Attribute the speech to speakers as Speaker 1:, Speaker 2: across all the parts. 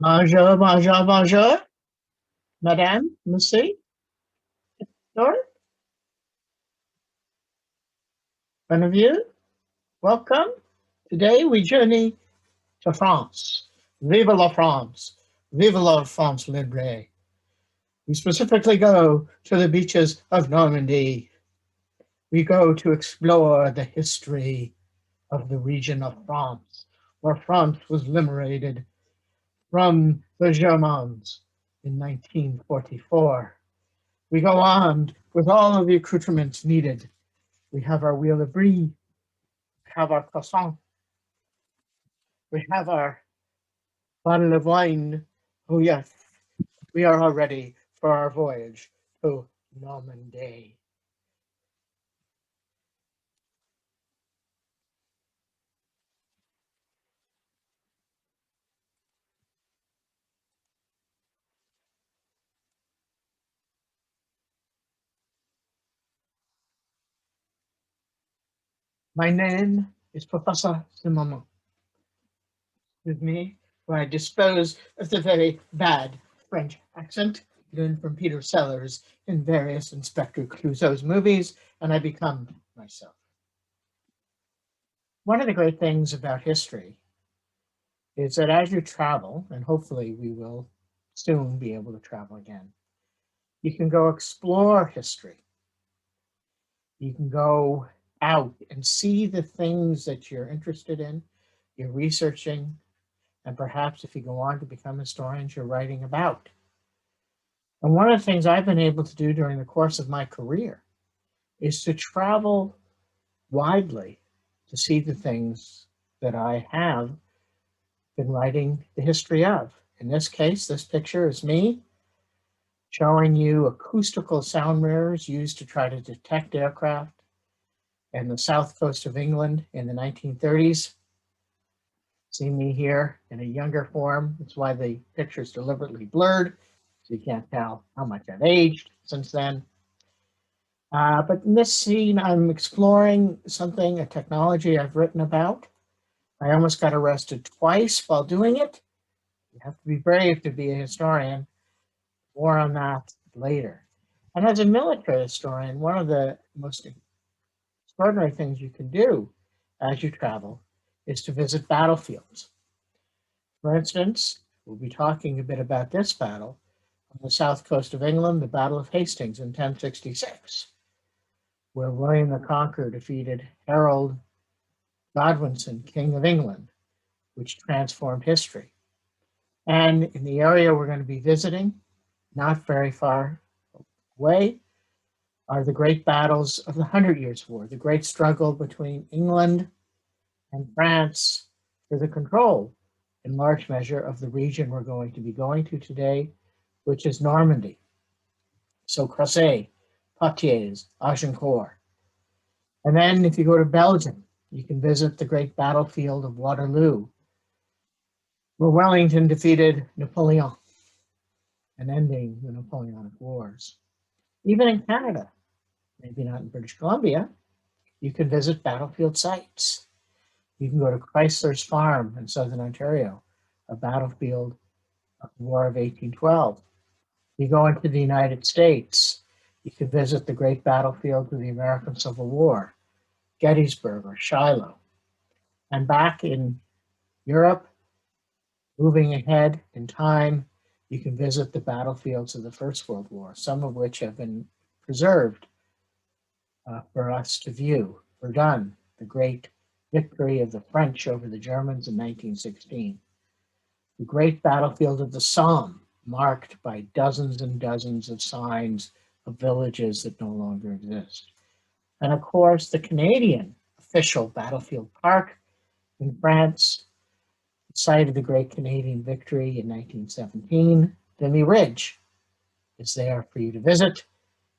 Speaker 1: Bonjour, bonjour, bonjour, madame, monsieur, sir, one of you, welcome. Today we journey to France. Vive la France! Vive la France libre! We specifically go to the beaches of Normandy. We go to explore the history of the region of France, where France was liberated from the Germans in 1944. We go armed with all of the accoutrements needed. We have our wheel of brie, we have our croissant, we have our bottle of wine. Oh, yes, we are all ready for our voyage to Normandy. My name is Professor Zimmerman. With me, where I dispose of the very bad French accent learned from Peter Sellers in various Inspector Clouseau's movies, and I become myself. One of the great things about history is that as you travel, and hopefully we will soon be able to travel again, you can go explore history. You can go out and see the things that you're interested in, you're researching, and perhaps if you go on to become historians, you're writing about. And one of the things I've been able to do during the course of my career is to travel widely to see the things that I have been writing the history of. In this case, this picture is me showing you acoustical sound mirrors used to try to detect aircraft in the south coast of England in the 1930s. See me here in a younger form. That's why the picture is deliberately blurred, so you can't tell how much I've aged since then. But in this scene, I'm exploring something, a technology I've written about. I almost got arrested twice while doing it. You have to be brave to be a historian. More on that later. And as a military historian, one of the most extraordinary things you can do as you travel is to visit battlefields. For instance, we'll be talking a bit about this battle on the south coast of England, the Battle of Hastings in 1066, where William the Conqueror defeated Harold Godwinson, King of England, which transformed history. And in the area we're going to be visiting, not very far away, are the great battles of the Hundred Years' War, the great struggle between England and France for the control, in large measure, of the region we're going to be going to today, which is Normandy. So Creuset, Poitiers, Agincourt. And then if you go to Belgium, you can visit the great battlefield of Waterloo, where Wellington defeated Napoleon and ending the Napoleonic Wars. Even in Canada, maybe not in British Columbia, you can visit battlefield sites. You can go to Chrysler's Farm in southern Ontario, a battlefield of the War of 1812. You go into the United States, you can visit the great battlefields of the American Civil War, Gettysburg or Shiloh. And back in Europe, moving ahead in time, you can visit the battlefields of the First World War, some of which have been preserved for us to view. Verdun, the great victory of the French over the Germans in 1916. The great battlefield of the Somme, marked by dozens and dozens of signs of villages that no longer exist. And of course, the Canadian official battlefield park in France, the site of the great Canadian victory in 1917, Vimy Ridge, is there for you to visit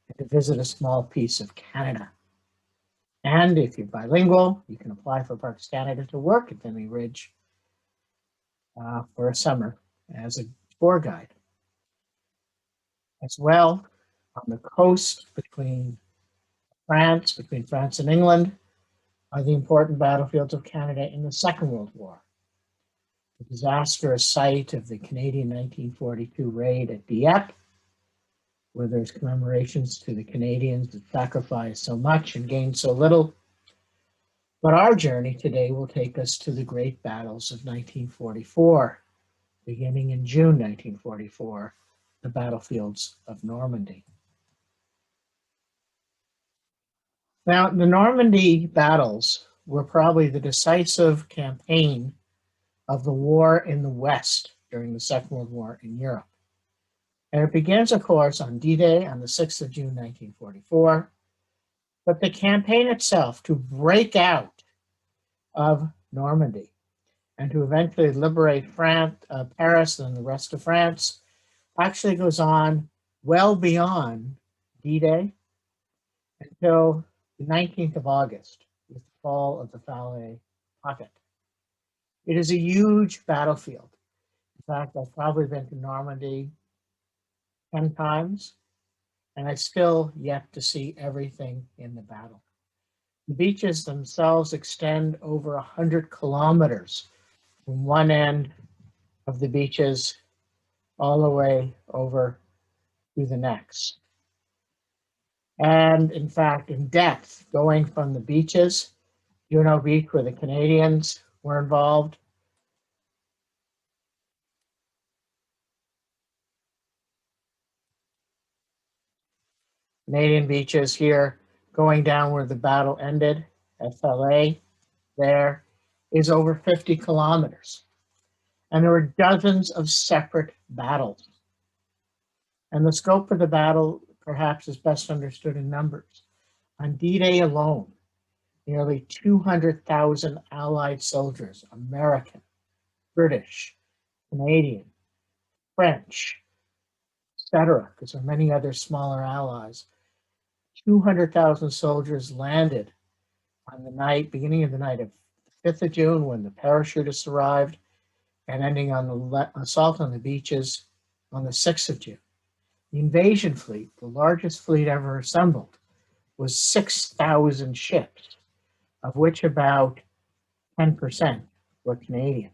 Speaker 1: and to visit a small piece of Canada. And if you're bilingual, you can apply for Parks Canada to work at Vimy Ridge for a summer as a tour guide. As well, on the coast between France and England, are the important battlefields of Canada in the Second World War. the disastrous site of the Canadian 1942 raid at Dieppe, where there's commemorations to the Canadians that sacrificed so much and gained so little. But our journey today will take us to the great battles of 1944, beginning in June 1944, the battlefields of Normandy. Now, the Normandy battles were probably the decisive campaign of the war in the West during the Second World War in Europe. And it begins, of course, on D-Day on the 6th of June, 1944. But the campaign itself to break out of Normandy and to eventually liberate Paris and the rest of France actually goes on well beyond D-Day until the 19th of August, with the fall of the Falaise pocket. It is a huge battlefield. In fact, I've probably been to Normandy 10 times, and I still yet to see everything in the battle. The beaches themselves extend over 100 kilometers from one end of the beaches all the way over to the next. And in fact, in depth, going from the beaches, Juno Beach, where the Canadians were involved, Canadian beaches here, going down where the battle ended at Falaise, there is over 50 kilometers. And there were dozens of separate battles. And the scope of the battle perhaps is best understood in numbers. On D-Day alone, nearly 200,000 Allied soldiers, American, British, Canadian, French, etc., because there are many other smaller allies, 200,000 soldiers landed on the night, beginning of the night of the 5th of June when the parachutists arrived, and ending on the assault on the beaches on the 6th of June. The invasion fleet, the largest fleet ever assembled, was 6,000 ships, of which about 10% were Canadian.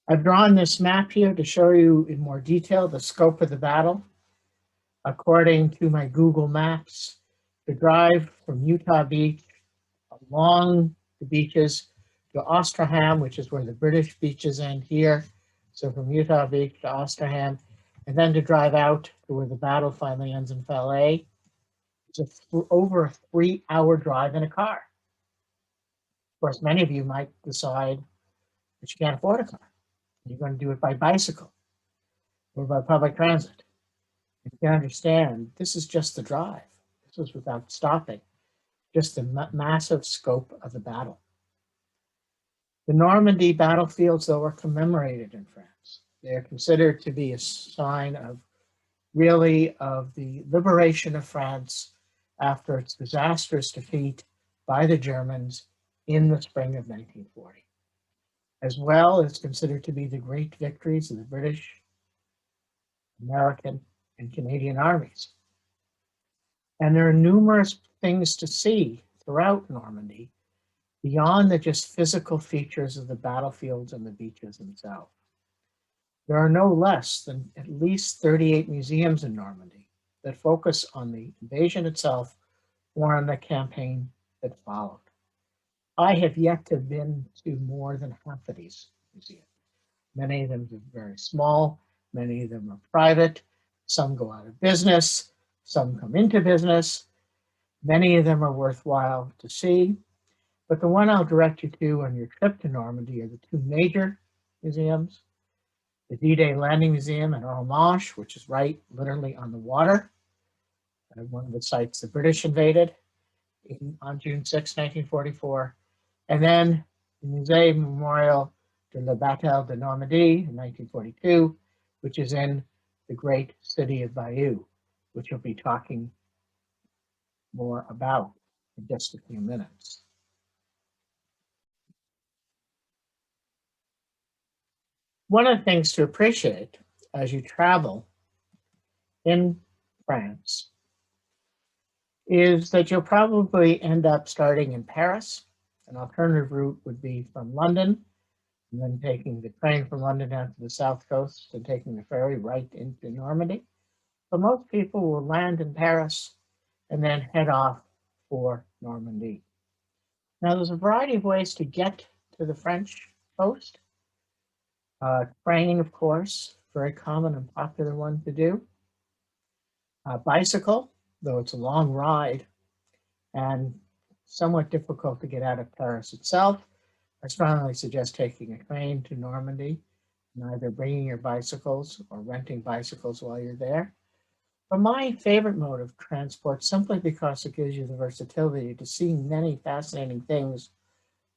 Speaker 1: I've drawn this map here to show you in more detail the scope of the battle. According to my Google Maps, to drive from Utah Beach along the beaches to Ostrahamn, which is where the British beaches end here. So from Utah Beach to Ostrahamn, and then to drive out to where the battle finally ends in Falaise. It's over a 3-hour drive in a car. Of course, many of you might decide that you can't afford a car. You're going to do it by bicycle or by public transit. You can understand, this is just the drive. This was without stopping, just the massive scope of the battle. The Normandy battlefields, though, are commemorated in France. They are considered to be a sign of really of the liberation of France after its disastrous defeat by the Germans in the spring of 1940. As well, it's considered to be the great victories of the British, American, and Canadian armies. And there are numerous things to see throughout Normandy beyond the just physical features of the battlefields and the beaches themselves. There are no less than at least 38 museums in Normandy that focus on the invasion itself or on the campaign that followed. I have yet to have been to more than half of these museums. Many of them are very small, many of them are private, some go out of business, some come into business. Many of them are worthwhile to see, but the one I'll direct you to on your trip to Normandy are the two major museums, the D-Day Landing Museum in Orange, which is right literally on the water, one of the sites the British invaded on June 6, 1944, and then the Musée Memorial de la Bataille de Normandy in 1942, which is in the great city of Bayeux, which we'll be talking more about in just a few minutes. One of the things to appreciate as you travel in France is that you'll probably end up starting in Paris. An alternative route would be from London and then taking the train from London down to the south coast and taking the ferry right into Normandy. But most people will land in Paris and then head off for Normandy. Now, there's a variety of ways to get to the French coast. Train, of course, very common and popular one to do. Bicycle, though it's a long ride and somewhat difficult to get out of Paris itself, I strongly suggest taking a train to Normandy and either bringing your bicycles or renting bicycles while you're there. But my favorite mode of transport, simply because it gives you the versatility to see many fascinating things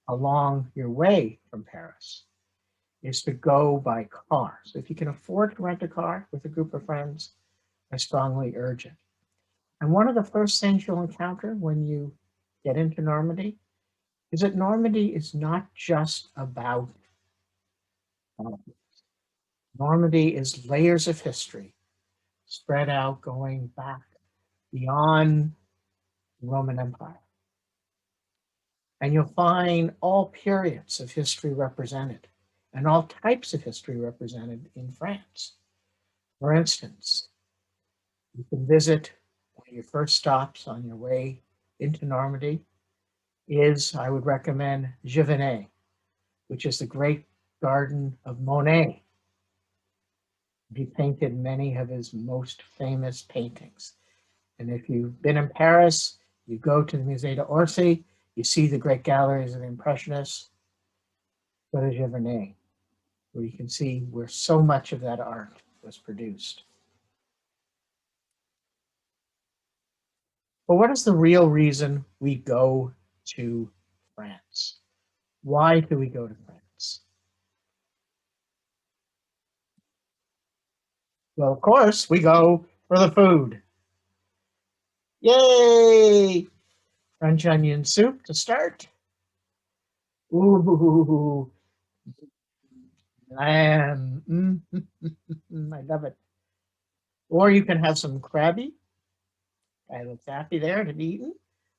Speaker 1: along your way from Paris, is to go by car. So if you can afford to rent a car with a group of friends, I strongly urge it. And one of the first things you'll encounter when you get into Normandy is that Normandy is not just about Normandy is layers of history spread out going back beyond the Roman Empire. And you'll find all periods of history represented and all types of history represented in France. For instance, you can visit one of your first stops on your way into Normandy is, I would recommend, Giverny, which is the great garden of Monet. He painted many of his most famous paintings. And if you've been in Paris, you go to the Musée d'Orsay, you see the great galleries of the Impressionists, go to Giverny, where you can see where so much of that art was produced. But what is the real reason we go to France? Why do we go to France? Well, of course, we go for the food. Yay! French onion soup to start. Ooh, lamb. I love it. Or you can have some crabby. I looks happy there to be eaten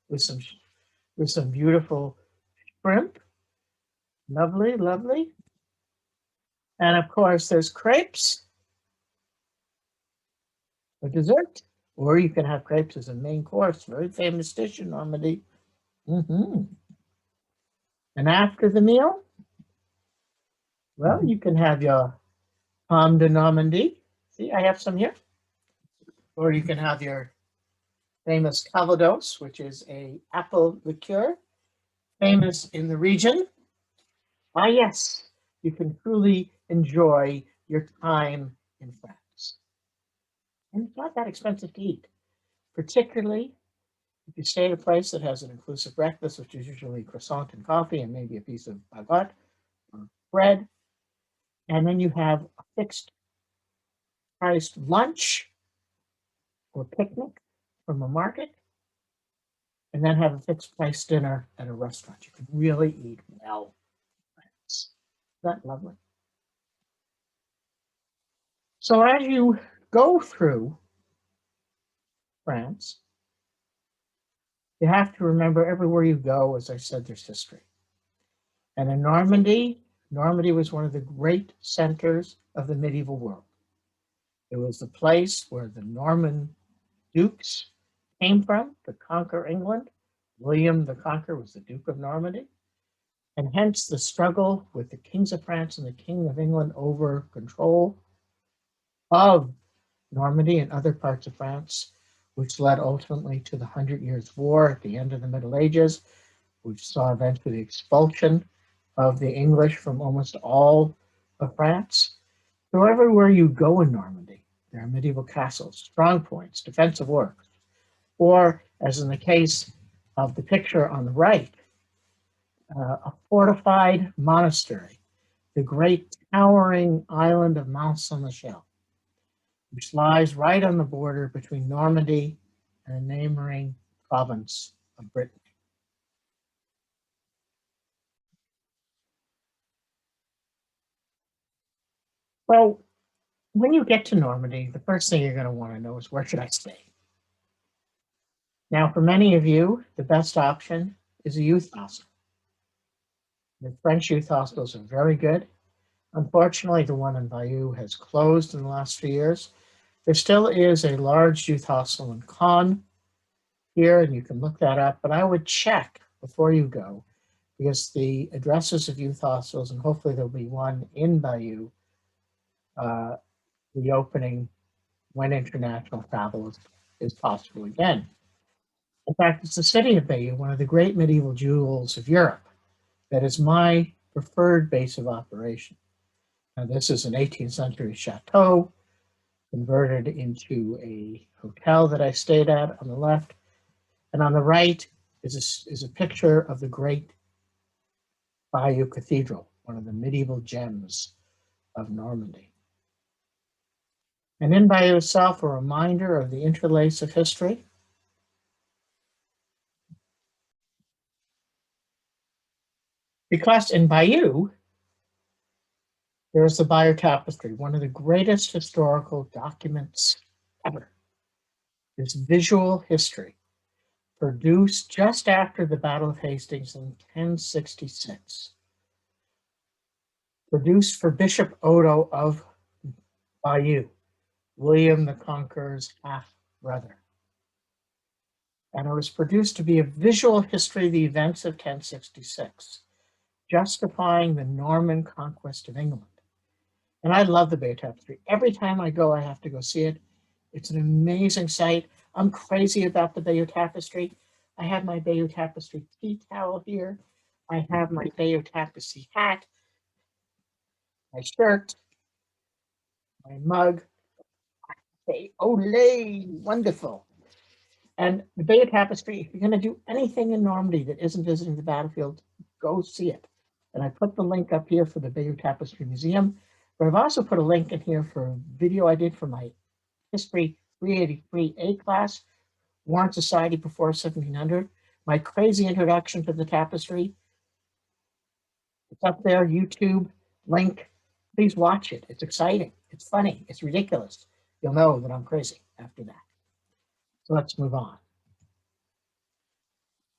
Speaker 1: with some beautiful shrimp. Lovely, lovely. And of course, there's crepes for dessert. Or you can have crepes as a main course. Very famous dish in Normandy. Mm-hmm. And after the meal, well, you can have your pomme de Normandy. See, I have some here. Or you can have your famous Calvados, which is a apple liqueur, famous in the region. Ah, yes, you can truly enjoy your time in France. And it's not that expensive to eat, particularly if you stay at a place that has an inclusive breakfast, which is usually croissant and coffee and maybe a piece of baguette or bread. And then you have a fixed priced lunch or picnic from a market, and then have a fixed price dinner at a restaurant. You can really eat well. Isn't that lovely? So as you go through France, you have to remember everywhere you go, as I said, there's history. And in Normandy, Normandy was one of the great centers of the medieval world. It was the place where the Norman dukes came from to conquer England. William the Conqueror was the Duke of Normandy. And hence the struggle with the kings of France and the king of England over control of Normandy and other parts of France, which led ultimately to the Hundred Years' War at the end of the Middle Ages, which saw eventually the expulsion of the English from almost all of France. So everywhere you go in Normandy, there are medieval castles, strong points, defensive works, or, as in the case of the picture on the right, a fortified monastery, the great towering island of Mont Saint-Michel, which lies right on the border between Normandy and the neighboring province of Brittany. Well, when you get to Normandy, the first thing you're going to want to know is, where should I stay? Now, for many of you, the best option is a youth hostel. The French youth hostels are very good. Unfortunately, the one in Bayeux has closed in the last few years. There still is a large youth hostel in Caen here, and you can look that up, but I would check before you go because the addresses of youth hostels, and hopefully there'll be one in Bayeux, uh, reopening when international travel is possible again. In fact, it's the city of Bayeux, one of the great medieval jewels of Europe, that is my preferred base of operation. Now, this is an 18th century chateau converted into a hotel that I stayed at on the left. And on the right is a picture of the great Bayeux Cathedral, one of the medieval gems of Normandy. And in Bayeux itself, a reminder of the interlace of history. Because in Bayeux, there's the Bayeux Tapestry, one of the greatest historical documents ever. This visual history, produced just after the Battle of Hastings in 1066, produced for Bishop Odo of Bayeux, William the Conqueror's half-brother. And it was produced to be a visual history of the events of 1066, justifying the Norman conquest of England. And I love the Bayeux Tapestry. Every time I go, I have to go see it. It's an amazing sight. I'm crazy about the Bayeux Tapestry. I have my Bayeux Tapestry tea towel here. I have my Bayeux Tapestry hat, my shirt, my mug. Hey, olay, wonderful. And the Bayeux Tapestry, if you're going to do anything in Normandy that isn't visiting the battlefield, go see it. And I put the link up here for the Bayeux Tapestry Museum, but I've also put a link in here for a video I did for my History 383A class, Warren Society before 1700, my crazy introduction to the tapestry. It's up there, YouTube, link. Please watch it. It's exciting. It's funny. It's ridiculous. You'll know that I'm crazy after that. So let's move on.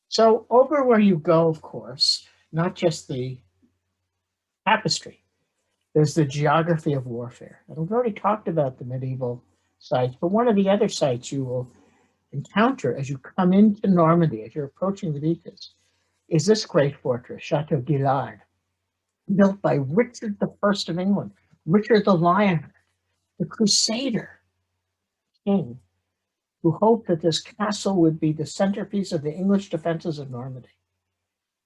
Speaker 1: So over where you go, of course, not just the tapestry, there's the geography of warfare. And we've already talked about the medieval sites, but one of the other sites you will encounter as you come into Normandy, as you're approaching the beaches, is this great fortress, Chateau Guillard, built by Richard I of England, Richard the Lion, the Crusader king, who hoped that this castle would be the centerpiece of the English defenses of Normandy.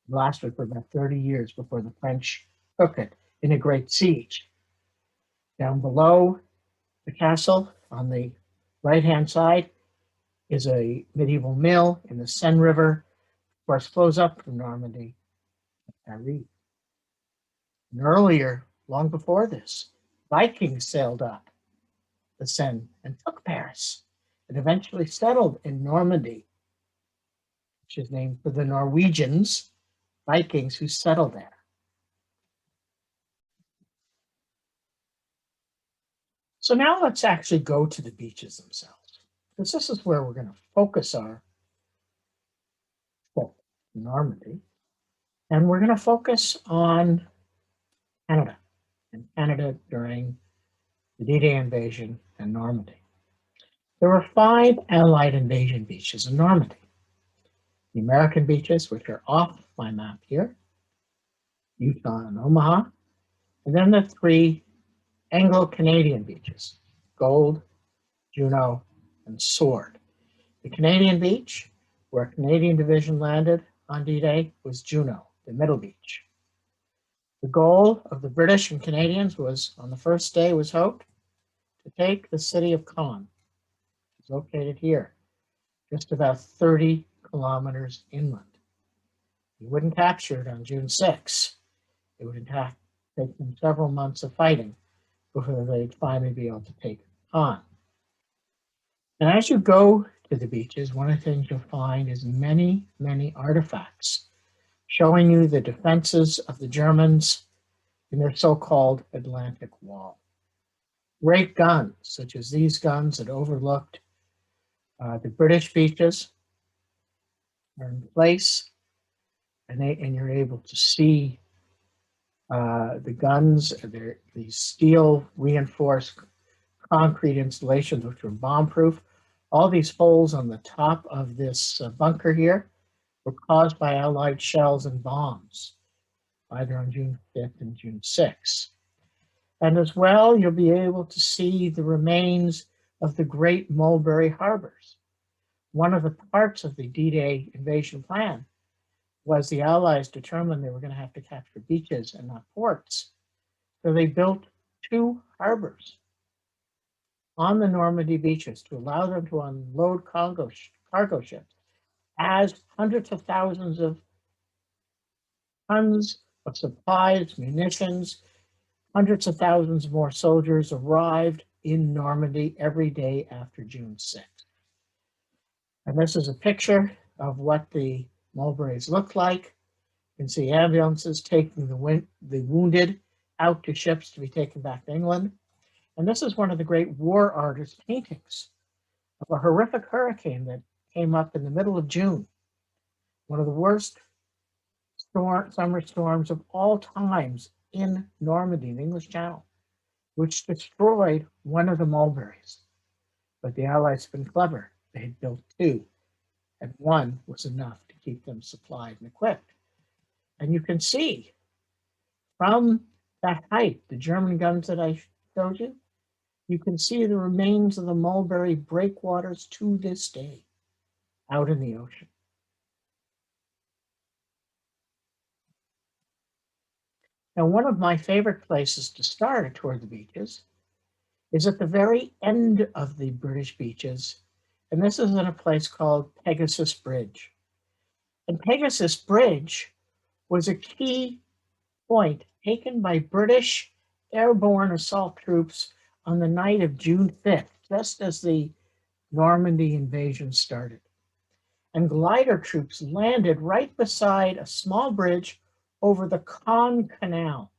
Speaker 1: It lasted for about 30 years before the French took it in a great siege. Down below the castle, on the right-hand side, is a medieval mill in the Seine River, of course, flows up from Normandy to Paris. And earlier, long before this, Vikings sailed up the Seine and took Paris and eventually settled in Normandy, which is named for the Norwegians, Vikings who settled there. So now let's actually go to the beaches themselves, because this is where we're going to focus our trip to Normandy. And we're going to focus on Canada and Canada during the D-Day invasion and Normandy. There were 5 Allied invasion beaches in Normandy. The American beaches, which are off my map here, Utah and Omaha, and then the 3 Anglo-Canadian beaches, Gold, Juno, and Sword. The Canadian beach, where a Canadian division landed on D-Day, was Juno, the middle beach. The goal of the British and Canadians was, on the first day, was hoped to take the city of Caen. It's located here, just about 30 kilometers inland. He wouldn't capture it on June 6. It would in fact take them several months of fighting before they'd finally be able to take Caen. And as you go to the beaches, one of the things you'll find is many, many artifacts showing you the defenses of the Germans in their so-called Atlantic Wall. Great guns, such as these guns that overlooked the British beaches, are in place, and you're able to see The guns, the steel reinforced concrete installations, which were bomb-proof. All these holes on the top of this bunker here were caused by Allied shells and bombs, either on June 5th and June 6th. And as well, you'll be able to see the remains of the great Mulberry harbors. One of the parts of the D-Day invasion plan was the Allies determined they were going to have to capture beaches and not ports. So they built 2 harbors on the Normandy beaches to allow them to unload cargo ships as hundreds of thousands of tons of supplies, munitions, hundreds of thousands more soldiers arrived in Normandy every day after June 6th. And this is a picture of what the Mulberries looked like. You can see ambulances taking the wounded out to ships to be taken back to England. And this is one of the great war artist paintings of a horrific hurricane that came up in the middle of June. One of the worst summer storms of all times in Normandy, the English Channel, which destroyed one of the Mulberries. But the Allies had been clever. They had built 2, and 1 was enough to keep them supplied and equipped. And you can see from that height, the German guns that I showed you, you can see the remains of the Mulberry breakwaters to this day out in the ocean. Now, one of my favorite places to start a tour of the beaches is at the very end of the British beaches, and this is in a place called Pegasus Bridge. And Pegasus Bridge was a key point taken by British airborne assault troops on the night of June 5th, just as the Normandy invasion started. And glider troops landed right beside a small bridge over the Caen Canal.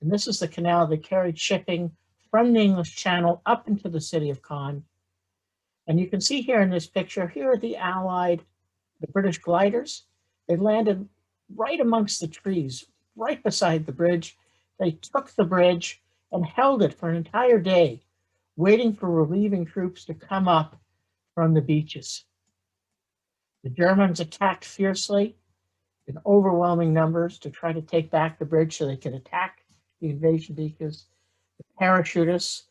Speaker 1: And this is the canal that carried shipping from the English Channel up into the city of Caen. And you can see here in this picture, here are the British gliders. They landed right amongst the trees, right beside the bridge. They took the bridge and held it for an entire day, waiting for relieving troops to come up from the beaches. The Germans attacked fiercely in overwhelming numbers to try to take back the bridge so they could attack the invasion beaches. The parachutists,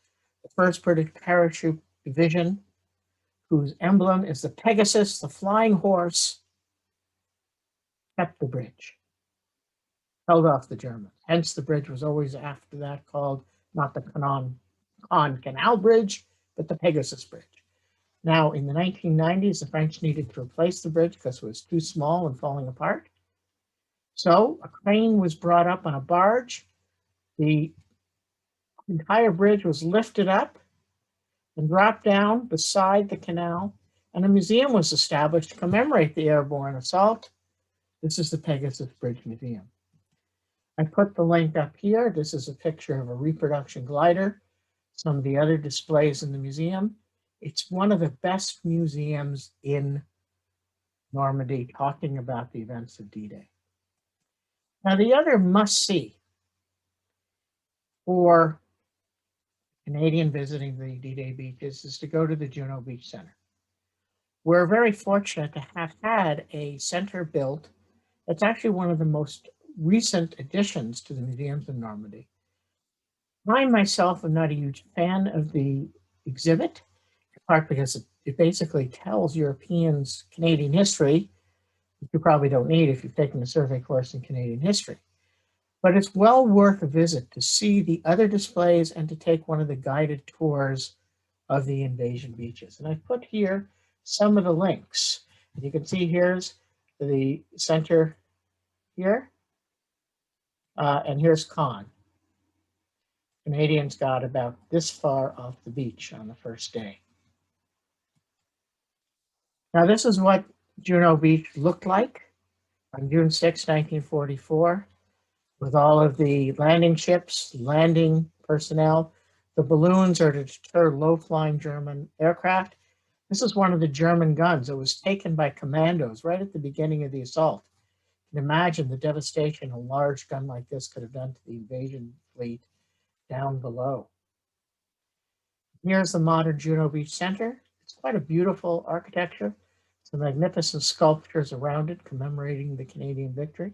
Speaker 1: the 1st British Parachute Division, whose emblem is the Pegasus, the flying horse, kept the bridge, held off the Germans. Hence, the bridge was always after that called not the Caen Canal Bridge, but the Pegasus Bridge. Now, in the 1990s, the French needed to replace the bridge because it was too small and falling apart. So a crane was brought up on a barge. The entire bridge was lifted up and dropped down beside the canal, and a museum was established to commemorate the airborne assault. This is the Pegasus Bridge Museum. I put the link up here. This is a picture of a reproduction glider, some of the other displays in the museum. It's one of the best museums in Normandy talking about the events of D-Day. Now, the other must-see for Canadian visiting the D-Day beaches is to go to the Juno Beach Center. We're very fortunate to have had a center built that's actually one of the most recent additions to the museums in Normandy. I myself am not a huge fan of the exhibit, in part because it basically tells Europeans Canadian history, which you probably don't need if you've taken a survey course in Canadian history. But it's well worth a visit to see the other displays and to take one of the guided tours of the invasion beaches. And I've put here some of the links. And you can see here's the center here, and here's Caen. Canadians got about this far off the beach on the first day. Now this is what Juno Beach looked like on June 6, 1944, with all of the landing ships, landing personnel. The balloons are to deter low-flying German aircraft. This is one of the German guns that was taken by commandos right at the beginning of the assault. can imagine the devastation a large gun like this could have done to the invasion fleet down below. Here's the modern Juno Beach Center. It's quite a beautiful architecture. Some magnificent sculptures around it commemorating the Canadian victory.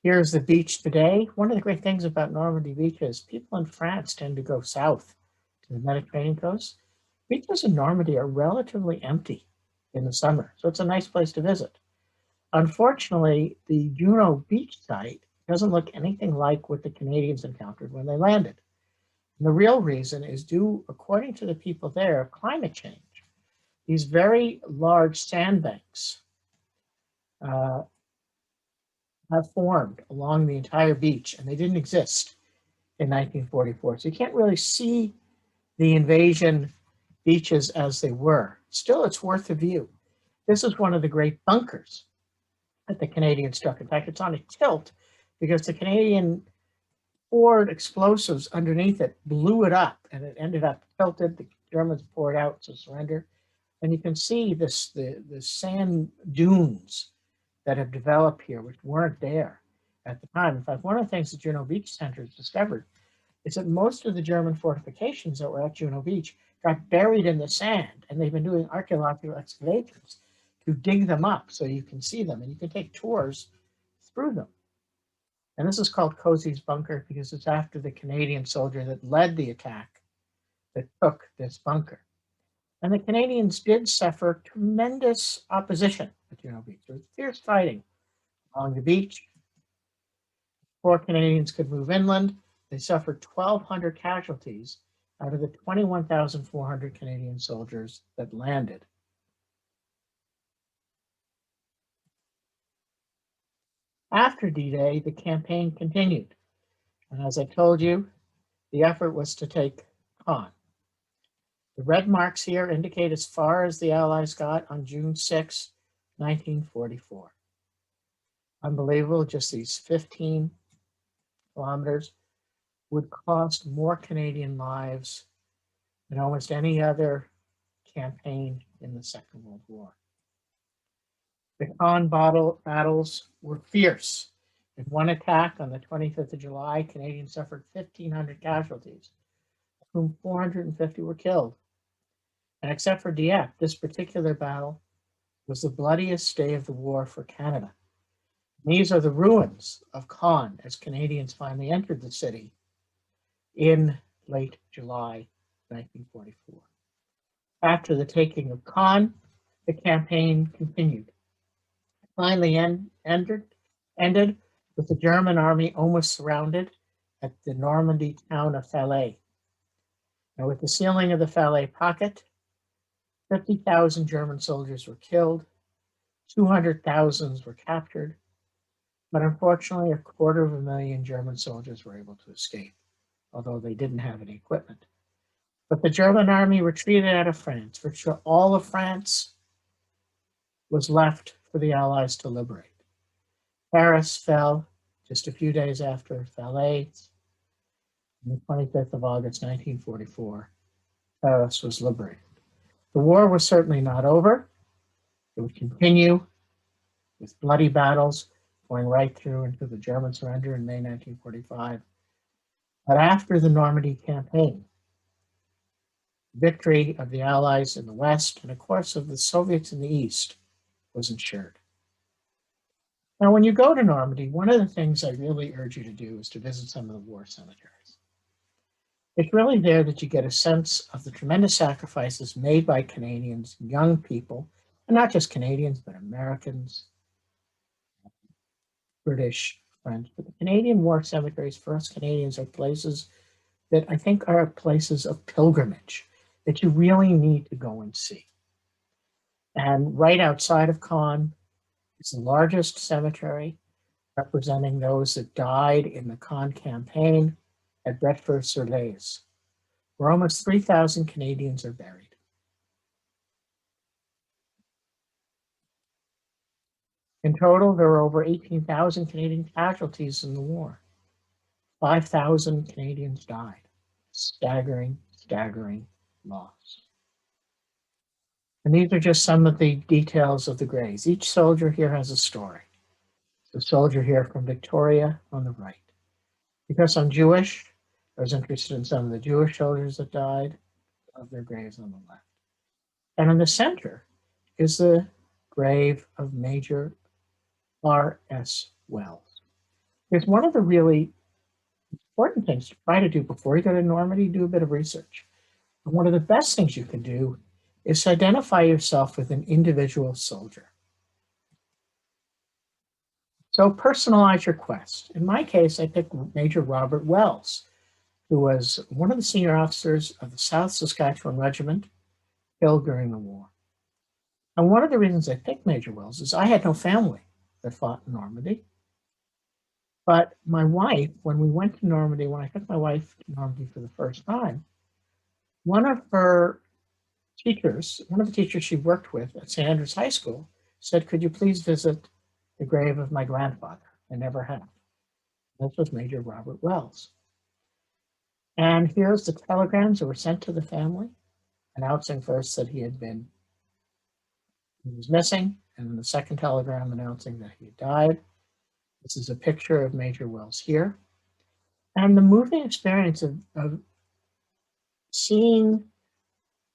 Speaker 1: Here's the beach today. One of the great things about Normandy Beach is people in France tend to go south to the Mediterranean coast. Beaches in Normandy are relatively empty in the summer, so it's a nice place to visit. Unfortunately, the Juno Beach site doesn't look anything like what the Canadians encountered when they landed. And the real reason is due, according to the people there, climate change. These very large sandbanks have formed along the entire beach, and they didn't exist in 1944. So you can't really see the invasion beaches as they were. Still, it's worth a view. This is one of the great bunkers that the Canadians struck. In fact, it's on a tilt because the Canadian poured explosives underneath it, blew it up, and it ended up tilted. The Germans poured out to surrender. And you can see the sand dunes that have developed here, which weren't there at the time. In fact, one of the things the Juno Beach Center has discovered is that most of the German fortifications that were at Juno Beach got buried in the sand, and they've been doing archaeological excavations to dig them up so you can see them, and you can take tours through them. And this is called Cozy's Bunker because it's after the Canadian soldier that led the attack that took this bunker. And the Canadians did suffer tremendous opposition at Juno Beach. There was fierce fighting along the beach. Before Canadians could move inland, they suffered 1,200 casualties out of the 21,400 Canadian soldiers that landed. After D-Day, the campaign continued. And as I told you, the effort was to take Caen. The red marks here indicate as far as the Allies got on June 6, 1944. Unbelievable, just these 15 kilometers would cost more Canadian lives than almost any other campaign in the Second World War. The Caen battles were fierce. In one attack on the 25th of July, Canadians suffered 1,500 casualties, of whom 450 were killed. And except for Dieppe, this particular battle was the bloodiest day of the war for Canada. And these are the ruins of Caen as Canadians finally entered the city in late July 1944. After the taking of Caen, the campaign continued. It finally ended with the German army almost surrounded at the Normandy town of Falaise. Now, with the sealing of the Falaise pocket, 50,000 German soldiers were killed, 200,000 were captured, but unfortunately, 250,000 German soldiers were able to escape, although they didn't have any equipment. But the German army retreated out of France. Virtually all of France was left for the Allies to liberate. Paris fell just a few days after Falaise. On the 25th of August, 1944, Paris was liberated. The war was certainly not over. It would continue with bloody battles going right through into the German surrender in May 1945. But after the Normandy campaign, victory of the Allies in the West and, of course, of the Soviets in the East was ensured. Now, when you go to Normandy, one of the things I really urge you to do is to visit some of the war cemeteries. It's really there that you get a sense of the tremendous sacrifices made by Canadians, young people, and not just Canadians, but Americans, British, French. But the Canadian war cemeteries for us Canadians are places that I think are places of pilgrimage that you really need to go and see. And right outside of Caen is the largest cemetery representing those that died in the Caen campaign at Bretford-sur-Lez, where almost 3,000 Canadians are buried. In total, there were over 18,000 Canadian casualties in the war. 5,000 Canadians died. Staggering, staggering loss. And these are just some of the details of the graves. Each soldier here has a story. The soldier here from Victoria on the right. Because I'm Jewish, I was interested in some of the Jewish soldiers that died, of their graves on the left. And in the center is the grave of Major R.S. Wells. It's one of the really important things to try to do before you go to Normandy, do a bit of research. And one of the best things you can do is to identify yourself with an individual soldier. So personalize your quest. In my case, I picked Major Robert Wells, who was one of the senior officers of the South Saskatchewan Regiment, killed during the war. And one of the reasons I picked Major Wells is I had no family that fought in Normandy. But my wife, when we went to Normandy, when I took my wife to Normandy for the first time, one of her teachers, one of the teachers she worked with at St. Andrews High School, said, "Could you please visit the grave of my grandfather?" I never have. This was Major Robert Wells. And here's the telegrams that were sent to the family, announcing first that he was missing, and then the second telegram announcing that he had died. This is a picture of Major Wells here. And the moving experience of seeing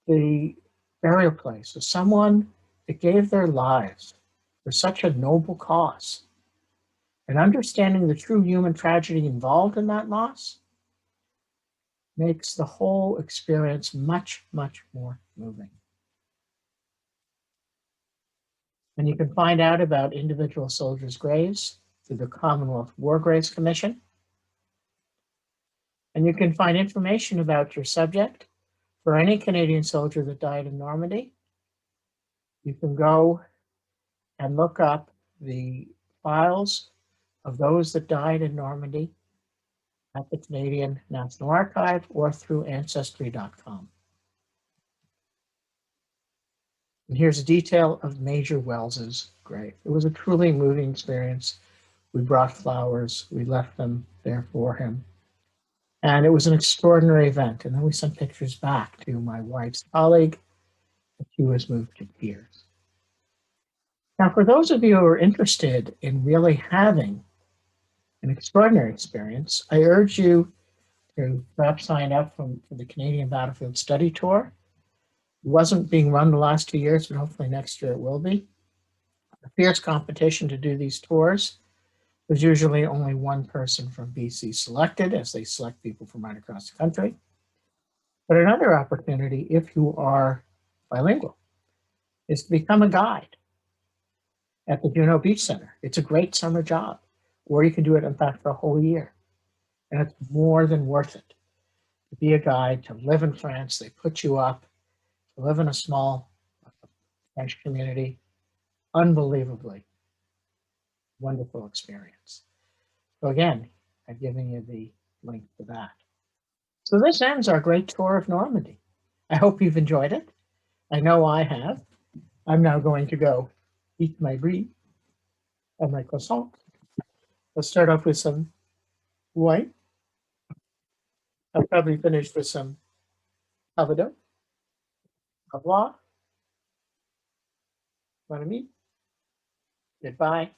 Speaker 1: the burial place of someone that gave their lives for such a noble cause, and understanding the true human tragedy involved in that loss makes the whole experience much, much more moving. And you can find out about individual soldiers' graves through the Commonwealth War Graves Commission. And you can find information about your subject for any Canadian soldier that died in Normandy. You can go and look up the files of those that died in Normandy at the Canadian National Archive or through Ancestry.com. And here's a detail of Major Wells's grave. It was a truly moving experience. We brought flowers, we left them there for him. And it was an extraordinary event. And then we sent pictures back to my wife's colleague, and she was moved to tears. Now, for those of you who are interested in really having an extraordinary experience, I urge you to perhaps sign up for the Canadian Battlefield Study Tour. It wasn't being run the last 2 years, but hopefully next year it will be. A fierce competition to do these tours. There's usually only one person from BC selected, as they select people from right across the country. But another opportunity, if you are bilingual, is to become a guide at the Juno Beach Center. It's a great summer job, or you can do it, in fact, for a whole year. And it's more than worth it to be a guide, to live in France. They put you up, to live in a small French community. Unbelievably wonderful experience. So again, I've given you the link to that. So this ends our great tour of Normandy. I hope you've enjoyed it. I know I have. I'm now going to go eat my brie and my croissant. Let's start off with some wine. I'll probably finish with some Calvados. Au revoir. Bon ami. Goodbye.